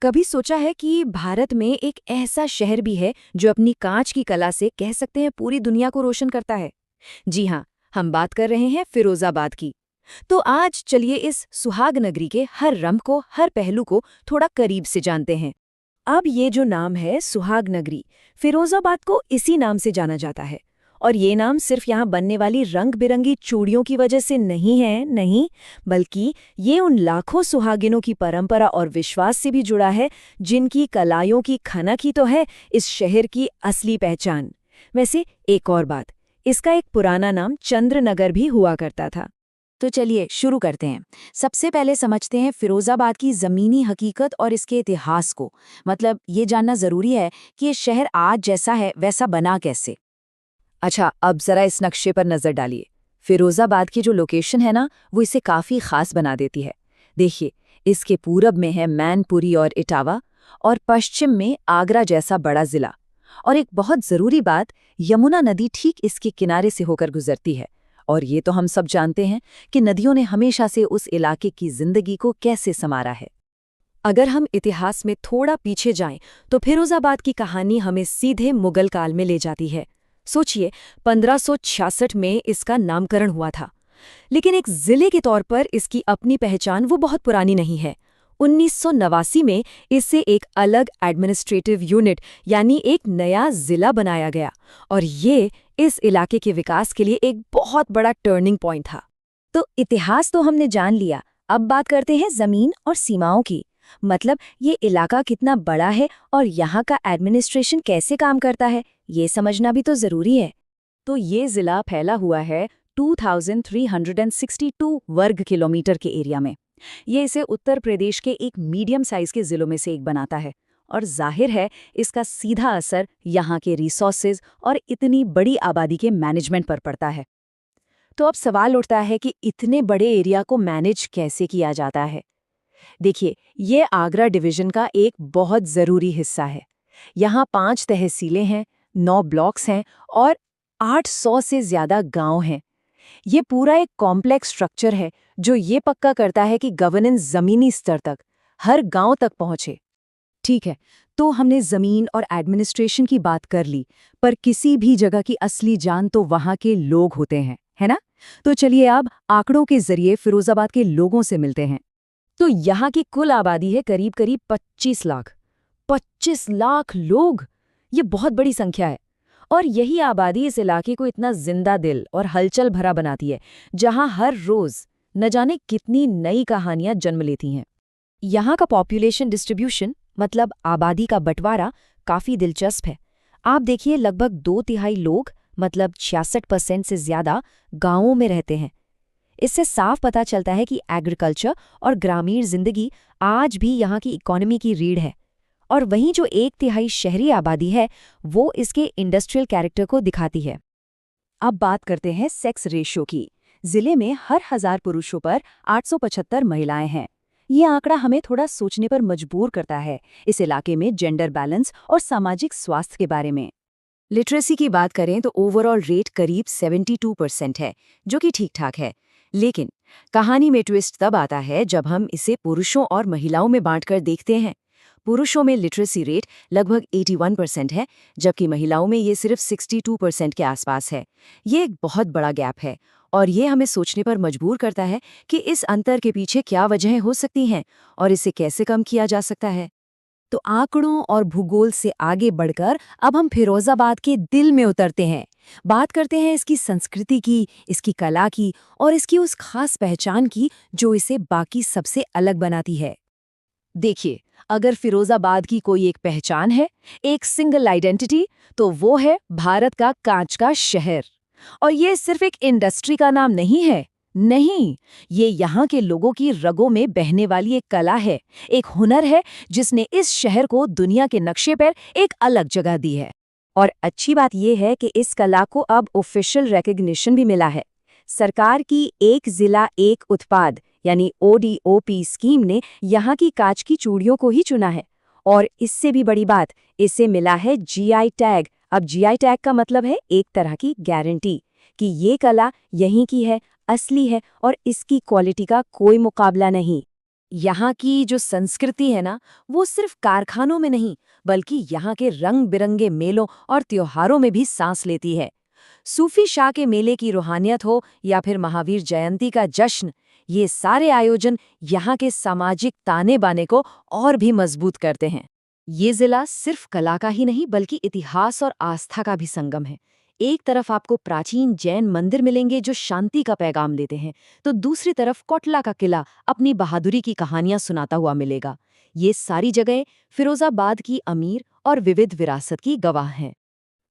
कभी सोचा है कि भारत में एक ऐसा शहर भी है जो अपनी कांच की कला से कह सकते हैं पूरी दुनिया को रोशन करता है। जी हाँ, हम बात कर रहे हैं फिरोजाबाद की। तो आज चलिए इस सुहाग नगरी के हर रंग को, हर पहलू को थोड़ा करीब से जानते हैं। अब ये जो नाम है सुहाग नगरी, फिरोजाबाद को इसी नाम से जाना जाता है। और ये नाम सिर्फ यहाँ बनने वाली रंग बिरंगी चूड़ियों की वजह से नहीं है, नहीं, बल्कि ये उन लाखों सुहागिनों की परंपरा और विश्वास से भी जुड़ा है जिनकी कलाइयों की खनक ही तो है इस शहर की असली पहचान। वैसे एक और बात, इसका एक पुराना नाम चंद्रनगर भी हुआ करता था। तो चलिए शुरू करते हैं। सबसे पहले समझते हैं फिरोजाबाद की ज़मीनी हकीकत और इसके इतिहास को। मतलब ये जानना ज़रूरी है कि ये शहर आज जैसा है वैसा बना कैसे। अच्छा, अब ज़रा इस नक्शे पर नज़र डालिए। फिरोज़ाबाद की जो लोकेशन है ना, वो इसे काफ़ी ख़ास बना देती है। देखिए, इसके पूरब में है मैनपुरी और इटावा, और पश्चिम में आगरा जैसा बड़ा ज़िला। और एक बहुत ज़रूरी बात, यमुना नदी ठीक इसके किनारे से होकर गुजरती है। और ये तो हम सब जानते हैं कि नदियों ने हमेशा से उस इलाके की ज़िंदगी को कैसे संवारा है। अगर हम इतिहास में थोड़ा पीछे जाएं, तो फिरोज़ाबाद की कहानी हमें सीधे मुगल काल में ले जाती है। सोचिए, 1566 में इसका नामकरण हुआ था। लेकिन एक जिले के तौर पर इसकी अपनी पहचान वो बहुत पुरानी नहीं है। 1989 में इससे एक अलग एडमिनिस्ट्रेटिव यूनिट यानी एक नया जिला बनाया गया, और ये इस इलाके के विकास के लिए एक बहुत बड़ा टर्निंग पॉइंट था। तो इतिहास तो हमने जान लिया, अब बात करते हैं जमीन और सीमाओं की। मतलब ये इलाका कितना बड़ा है और यहाँ का एडमिनिस्ट्रेशन कैसे काम करता है, ये समझना भी तो जरूरी है। तो ये जिला फैला हुआ है 2362 वर्ग किलोमीटर के एरिया में। ये इसे उत्तर प्रदेश के एक मीडियम साइज के जिलों में से एक बनाता है। और जाहिर है इसका सीधा असर यहाँ के रिसोर्सेज और इतनी बड़ी आबादी के मैनेजमेंट पर पड़ता है। तो अब सवाल उठता है कि इतने बड़े एरिया को मैनेज कैसे किया जाता है। देखिए, ये आगरा डिवीजन का एक बहुत ज़रूरी हिस्सा है। यहाँ 5 तहसीलें हैं, 9 ब्लॉक्स हैं और 800 से ज़्यादा गांव हैं। ये पूरा एक कॉम्प्लेक्स स्ट्रक्चर है जो ये पक्का करता है कि गवर्नेंस ज़मीनी स्तर तक, हर गांव तक पहुँचे। ठीक है, तो हमने ज़मीन और एडमिनिस्ट्रेशन की बात कर ली, पर किसी भी जगह की असली जान तो वहाँ के लोग होते हैं, है ना? तो चलिए अब आंकड़ों के ज़रिए फिरोज़ाबाद के लोगों से मिलते हैं। तो यहाँ की कुल आबादी है करीब करीब 25 लाख। 25 लाख लोग! ये बहुत बड़ी संख्या है। और यही आबादी इस इलाके को इतना जिंदा दिल और हलचल भरा बनाती है, जहाँ हर रोज न जाने कितनी नई कहानियां जन्म लेती हैं। यहाँ का पॉपुलेशन डिस्ट्रीब्यूशन, मतलब आबादी का बंटवारा, काफी दिलचस्प है। आप देखिए, लगभग 2/3 लोग, मतलब 66% से ज्यादा, गांवों में रहते हैं। इससे साफ पता चलता है कि एग्रीकल्चर और ग्रामीण जिंदगी आज भी यहाँ की इकोनॉमी की रीढ़ है। और वहीं जो 1/3 शहरी आबादी है, वो इसके इंडस्ट्रियल कैरेक्टर को दिखाती है। अब बात करते हैं सेक्स रेशियो की। जिले में हर 1000 पुरुषों पर 875 महिलाएं हैं। ये आंकड़ा हमें थोड़ा सोचने पर मजबूर करता है इस इलाके में जेंडर बैलेंस और सामाजिक स्वास्थ्य के बारे में। लिटरेसी की बात करें तो ओवरऑल रेट करीब 72% है, जो कि ठीक ठाक है। लेकिन कहानी में ट्विस्ट तब आता है जब हम इसे पुरुषों और महिलाओं में बांटकर देखते हैं। पुरुषों में लिटरेसी रेट लगभग 81% है, जबकि महिलाओं में ये सिर्फ 62% के आसपास है। ये एक बहुत बड़ा गैप है, और ये हमें सोचने पर मजबूर करता है कि इस अंतर के पीछे क्या वजहें हो सकती हैं और इसे कैसे कम किया जा सकता है। तो आंकड़ों और भूगोल से आगे बढ़कर अब हम फिरोजाबाद के दिल में उतरते हैं। बात करते हैं इसकी संस्कृति की, इसकी कला की और इसकी उस खास पहचान की जो इसे बाकी सबसे अलग बनाती है। देखिए, अगर फिरोजाबाद की कोई एक पहचान है, एक सिंगल आइडेंटिटी, तो वो है भारत का कांच का शहर। और ये सिर्फ एक इंडस्ट्री का नाम नहीं है, नहीं, ये यहाँ के लोगों की रगों में बहने वाली एक कला है, एक हुनर है जिसने इस शहर को दुनिया के नक्शे पर एक अलग जगह दी है। और अच्छी बात यह है कि इस कला को अब ऑफिशियल रिकॉग्निशन भी मिला है। सरकार की एक जिला एक उत्पाद यानी ODOP स्कीम ने यहाँ की कांच की चूड़ियों को ही चुना है। और इससे भी बड़ी बात, इसे मिला है GI टैग। अब GI टैग का मतलब है एक तरह की गारंटी कि ये कला यहीं की है, असली है और इसकी क्वालिटी का कोई मुकाबला नहीं। यहाँ की जो संस्कृति है ना, वो सिर्फ कारखानों में नहीं, बल्कि यहाँ के रंग बिरंगे मेलों और त्योहारों में भी सांस लेती है। सूफी शाह के मेले की रूहानियत हो या फिर महावीर जयंती का जश्न, ये सारे आयोजन यहाँ के सामाजिक ताने बाने को और भी मजबूत करते हैं। ये जिला सिर्फ कला का ही नहीं बल्कि इतिहास और आस्था का भी संगम है। एक तरफ आपको प्राचीन जैन मंदिर मिलेंगे जो शांति का पैगाम देते हैं, तो दूसरी तरफ कोटला का किला अपनी बहादुरी की कहानियां सुनाता हुआ मिलेगा। ये सारी जगहें फिरोजाबाद की अमीर और विविध विरासत की गवाह हैं।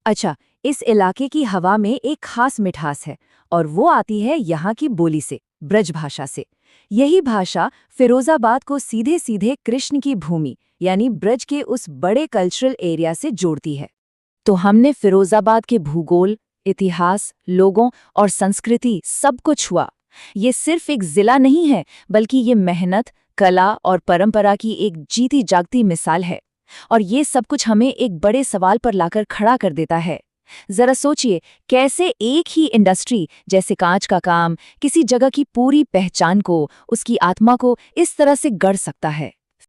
अच्छा, इस इलाके की हवा में एक खास मिठास है और वो आती है यहाँ की बोली से, ब्रज भाषा से। यही भाषा फिरोजाबाद को सीधे सीधे कृष्ण की भूमि यानी ब्रज के उस बड़े कल्चरल एरिया से जोड़ती है। तो हमने फिरोजाबाद के भूगोल, इतिहास, लोगों और संस्कृति सब कुछ छुआ। ये सिर्फ एक जिला नहीं है, बल्कि ये मेहनत, कला और परंपरा की एक जीती जागती मिसाल है। और ये सब कुछ हमें एक बड़े सवाल पर लाकर खड़ा कर देता है। जरा सोचिए, कैसे एक ही इंडस्ट्री जैसे कांच का काम किसी जगह की पूरी पहचान को, उसकी आत्मा को इस तरह से गढ़ सकता है।